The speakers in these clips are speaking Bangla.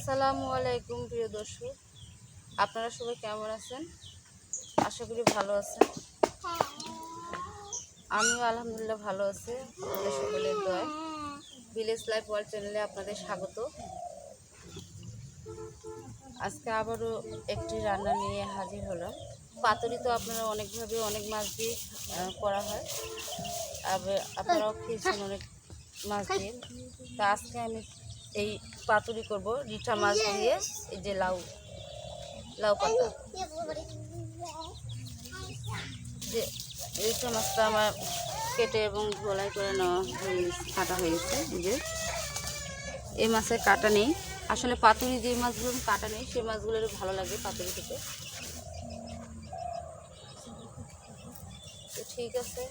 আসসালামু আলাইকুম প্রিয় দর্শক, আপনারা সবাই কেমন আছেন? আশা করি ভালো আছেন। আমিও আলহামদুলিল্লাহ ভালো আছি। আপনাদের সকলের দোয়ায় ভিলেজ লাইফ ওয়ার্ল্ড চ্যানেলে আপনাদের স্বাগত। আজকে আবারও একটি রান্না নিয়ে হাজির হলাম। পাতুরি তো আপনারা অনেকভাবে অনেক মাছ দিয়ে করা হয়, আপনারাও খেয়েছেন অনেক মাছ দিয়ে। তা আজকে আমি এই পাতুরি করব রিঠা মাছ দিয়ে। এই যে লাউ পাতা, যে রিঠা মাছটা আমার কেটে এবং ধোলাই করে নেওয়া কাটা হয়ে গেছে। এই যে এই মাছের কাটা নেই, আসলে পাতুরি যে মাছগুলো কাটা নেই সেই মাছগুলোর ভালো লাগে পাতুরি খেতে। তো ঠিক আছে,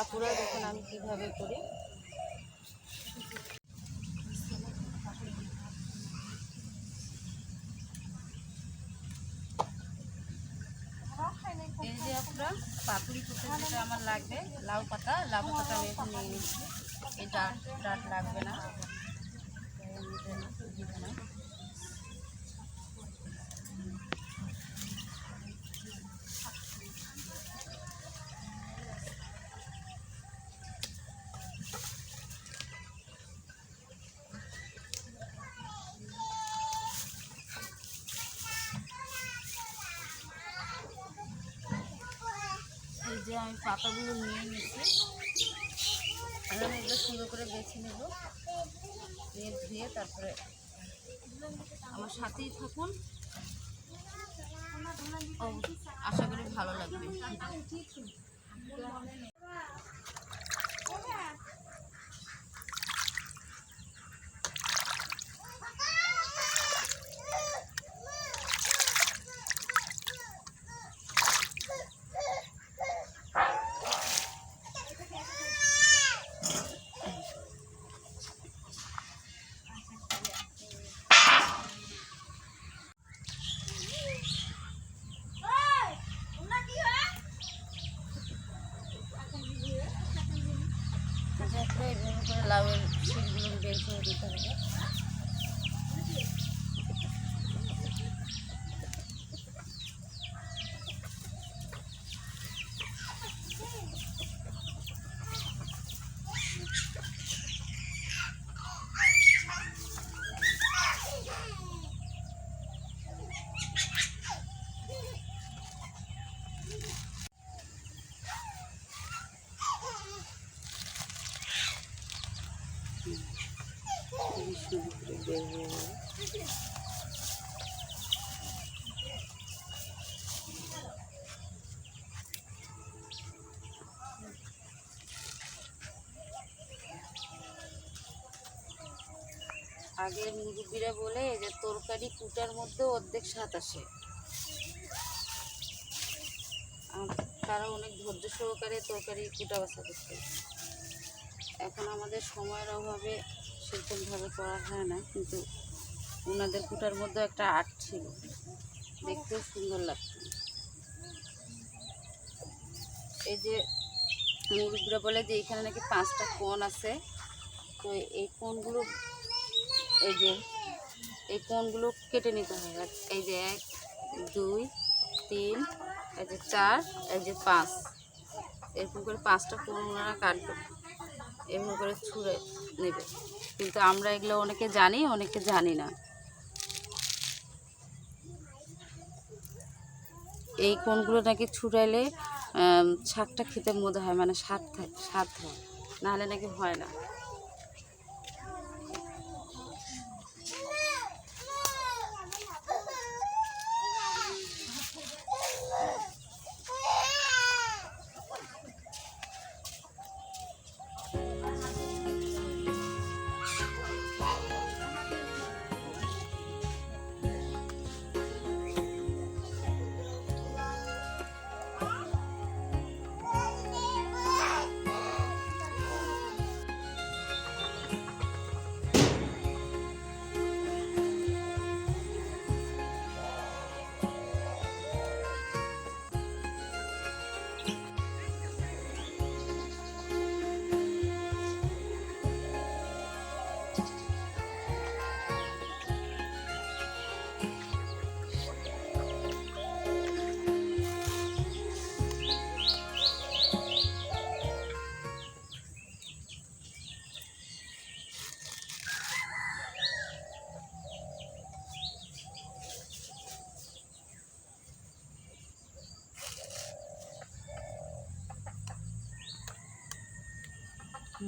আপনারা দেখুন আমি কীভাবে করি। এই যে আপনারা পাতুরি করতে যেটা আমার লাগবে লাউ পাতাটা আমি এখন নিয়ে নিচ্ছি। এই ডাট লাগবে না। এই যে আমি পাতাগুলো নিয়ে নিচ্ছি, আমি এগুলো সুন্দর করে বেছে নেব, নিয়ে ধুয়ে তারপরে আমার সাথেই থাকুন, আশা করি ভালো লাগবে। এইভাবে করে লাউয়ের শিলগুলো বের করে দিতে হবে। বের হয়ে যাবে। আগের মুরব্বীরা বলে যে তরকারি কুটার মধ্যে অর্ধেক স্বাদ আসে। তারা অনেক ধৈর্য সহকারে তরকারি কুটা বাছা করতে। এখন আমাদের সময়ের অভাবে সেরকমভাবে করা হয় না, কিন্তু ওনাদের কুটার মধ্যে একটা আর্ট ছিল, দেখতেও সুন্দর লাগত। এই যে মুরব্বীরা বলে যে এখানে নাকি 5টা কোণ আছে, তো এই কোণগুলো এই কোণগুলো কেটে নিতে হয়। এই যে 1 2 3, এই যে 4, এই যে 5, এরকম করে 5টা কোণ ওনারা কাটবে, এরকম করে ছুঁড়ে নেবে। কিন্তু আমরা এগুলো অনেকে জানি, অনেকে জানি না। এই কোণগুলো নাকি ছুটাইলে শাকটা খেতে মজা হয়, মানে স্বাদ হয়, নাহলে নাকি হয় না।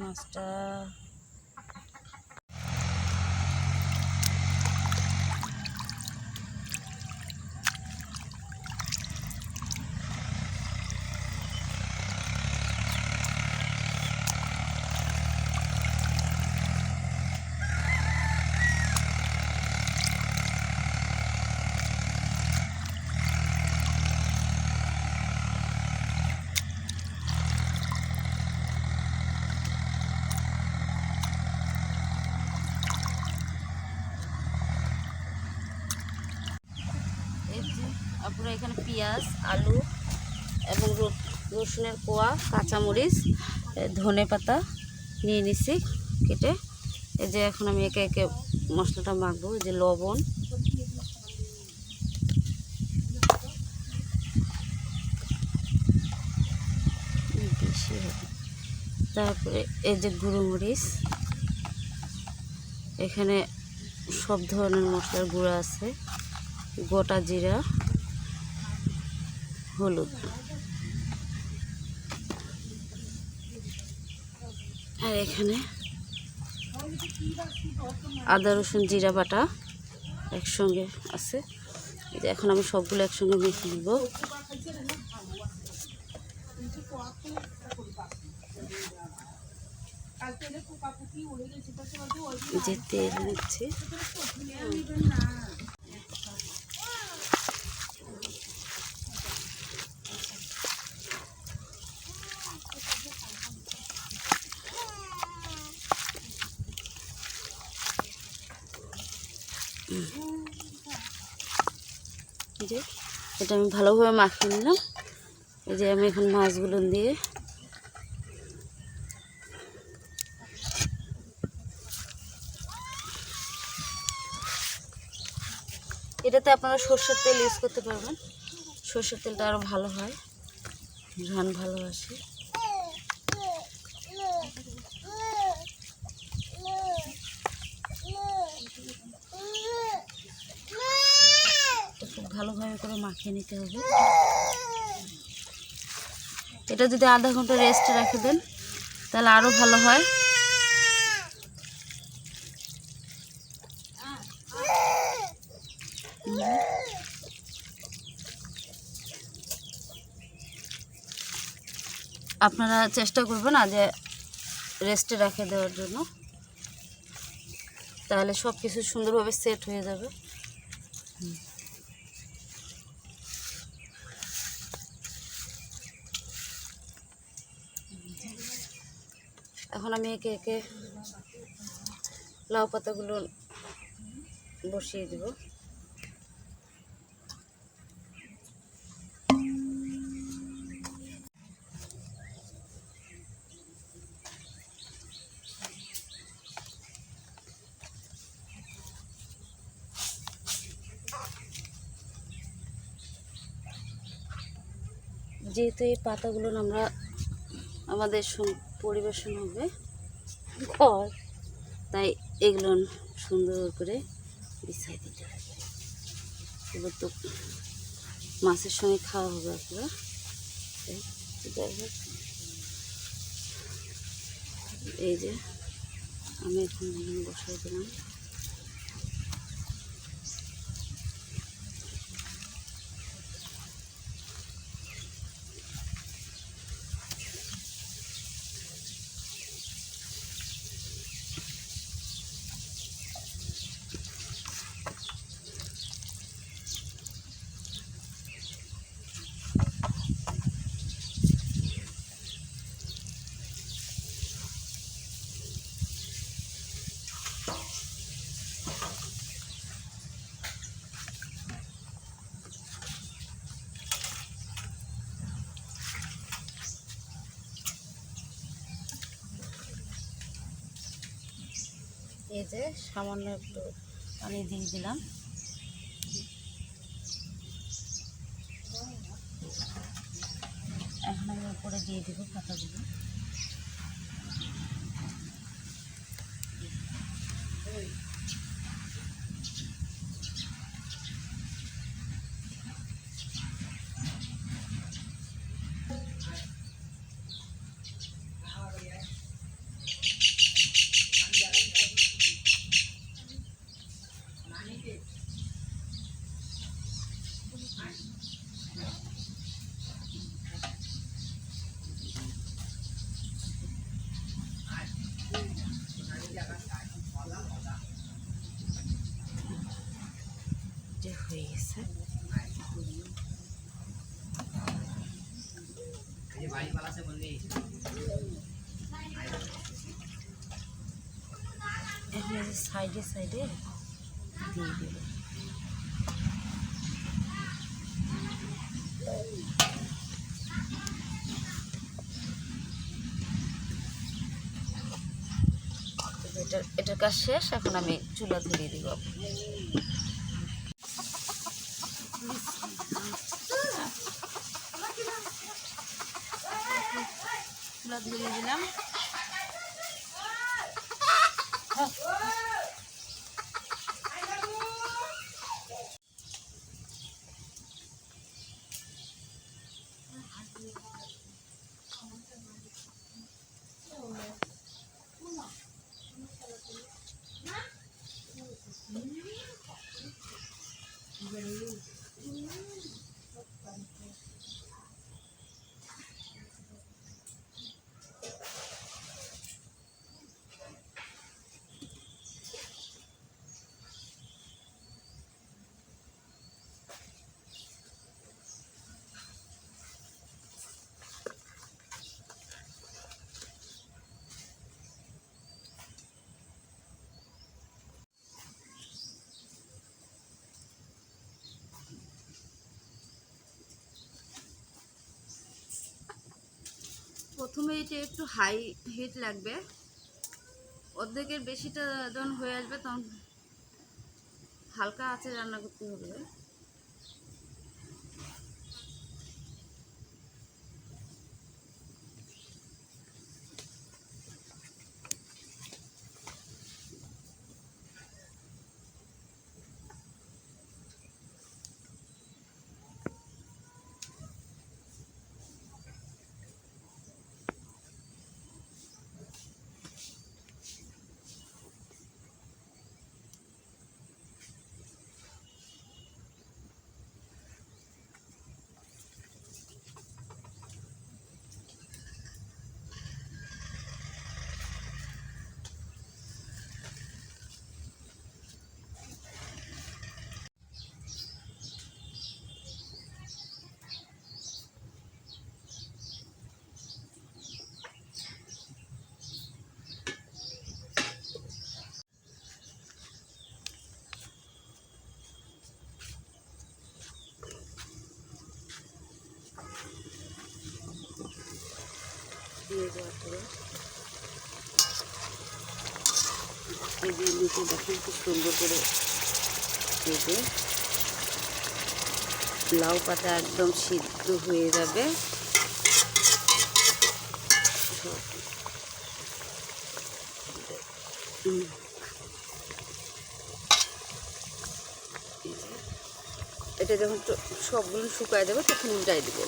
মাছটা আপনারা এখানে পেঁয়াজ, আলু এবং রসুনের কোয়া, কাঁচামরিচ, ধনে পাতা নিয়ে নিছি কেটে। এই যে এখন আমি একে একে মশলাটা মাখবো। এই যে লবণ, বেশি হবে, তারপরে এই যে গুঁড়োমরিচ, এখানে সব ধরনের মশলার গুঁড়া আছে, গোটা জিরা, হলুদ, আর এখানে আদা রসুন জিরা বাটা একসঙ্গে আছে। এই যে এখন আমি সবগুলো একসঙ্গে মেখে নিব। যে তেল নিচ্ছে, যে এটা আমি ভালোভাবে মাখিয়ে নিলাম। এই যে আমি এখন মাছগুলো দিয়ে এটাতে আপনারা সরষের তেল ইউজ করতে পারবেন। সরষের তেলটা আরও ভালো হয়, ঘ্রাণ ভালো আসে। খুব ভালোভাবে করে মাখিয়ে নিতে হবে। এটা যদি আধা ঘন্টা রেস্টে রেখে দেন তাহলে আরও ভালো হয়। আপনারা চেষ্টা করবেন না যে রেস্টে রেখে দেওয়ার জন্য, তাহলে সব কিছু সুন্দরভাবে সেট হয়ে যাবে। এখন আমি একে একে লাউ পাতাগুলো বসিয়ে দেব। যেহেতু এই পাতাগুলো আমরা আমাদের পরিবেশন হবে ঘর, তাই এগুলো সুন্দর করে বিছাই দিতে হবে। এবার তো মাছের সঙ্গে খাওয়া হবে আপনারা। এই যে আমি এখন বসাই দিলাম। এই যে সামান্য একটু পানি দিয়ে দিলাম। এখন আমি উপরে দিয়ে দেবো পাতাগুলো। যে হয়ে গেছে। এখন সাইডে সাইডে দিয়ে দেব। এটার কাজ শেষ, এখন আমি চুলা ধরিয়ে দিব। চুলা ধরিয়ে দিলাম। প্রথমে এটা একটু হাই হিট লাগবে, অর্ধেকের বেশিটা যখন হয়ে আসবে তখন হালকা আঁচে রান্না করতে হবে। দিয়ে দেওয়ার পরে এই যে নিচে দেখেন খুব সুন্দর করে কেটে লাউ পাতা একদম সিদ্ধ হয়ে যাবে। এটা যখন সবগুলো শুকায় দেবো তখন উল্টাই দেবো।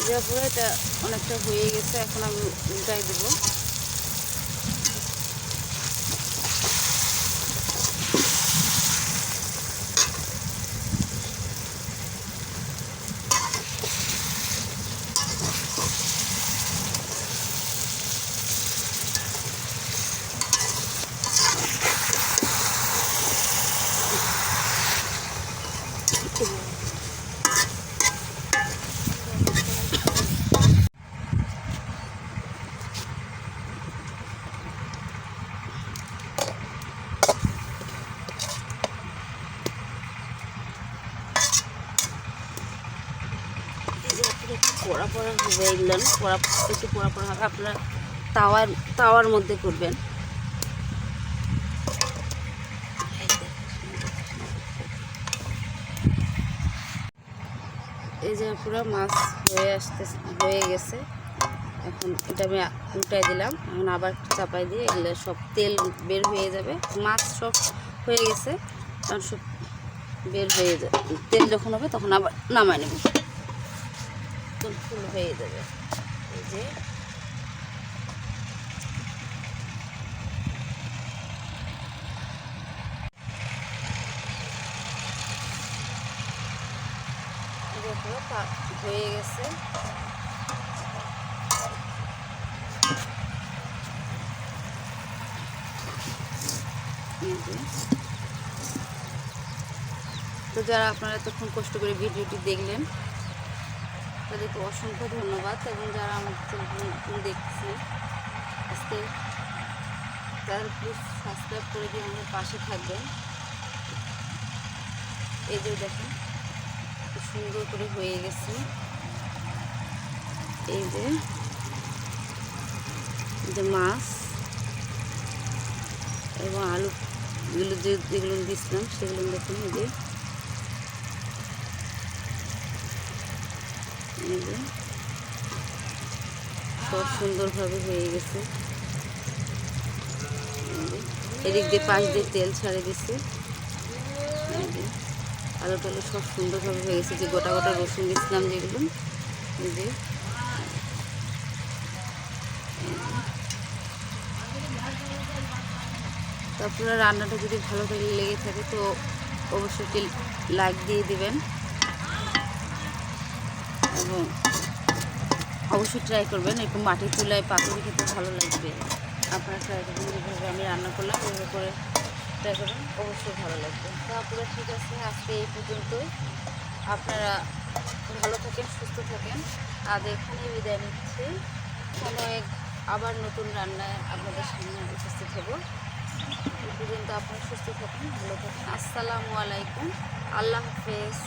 দেওয়ার পরে এটা অনেকটা হয়ে গেছে, এখন আমি উল্টাই দেবো। পোড়া পোড়া হবে, এগুলো একটু পোড়া পোড়া হবে। আপনারা তাওয়ার মধ্যে করবেন। এই যে পুরো মাছ হয়ে গেছে। এখন এটা আমি উল্টাই দিলাম। এখন আবার চাপাই দিয়ে এগুলো সব তেল বের হয়ে যাবে। মাছ সব হয়ে গেছে, কারণ সব বের হয়ে যাবে। তেল যখন হবে তখন আবার নামাই নেব, ফুল হয়ে যাবে। এই যে পুরো হয়ে গেছে। তো যারা আপনারা এতক্ষণ কষ্ট করে ভিডিওটি দেখলেন তাদেরকে অসংখ্য ধন্যবাদ। এবং যারা আমার চ্যানেল দেখছেন আজকে তারা প্লিজ সাবস্ক্রাইব করে দিয়ে আমাদের পাশে থাকবেন। এই যে দেখেন খুব সুন্দর করে হয়ে গেছে। এই যে মাছ এবং আলুগুলো যেগুলো দিয়েছিলাম সেগুলো দেখুন। এই যে সব সুন্দরভাবে হয়ে গেছে। এদিক দিয়ে পাশ দিয়ে তেল ছাড়ে দিচ্ছে। আলু টালু সব সুন্দরভাবে হয়ে গেছে। যে গোটা গোটা রসুন দিচ্ছিলাম যেগুলো, এই যে তারপরে রান্নাটা যদি ভালো করে লেগে থাকে তো অবশ্যই লাইক দিয়ে দিবেন এবং অবশ্যই ট্রাই করবেন। একটু মাটির চুলায় পাতুরি খেতে ভালো লাগবে। আপনারা ট্রাই করবেন, যেভাবে আমি রান্না করলাম ওইভাবে করে ট্রাই করবেন, অবশ্যই ভালো লাগবে। তারপরে ঠিক আছে, আজকে এই পর্যন্তই। আপনারা ভালো থাকেন, সুস্থ থাকেন। আজ এখানেই বিদায় নিচ্ছি। সময় আবার নতুন রান্নায় আপনাদের সামনে উপস্থিত হব। এই পর্যন্ত আপনারা সুস্থ থাকেন, ভালো থাকেন। আসসালামু আলাইকুম, আল্লাহ হাফেজ।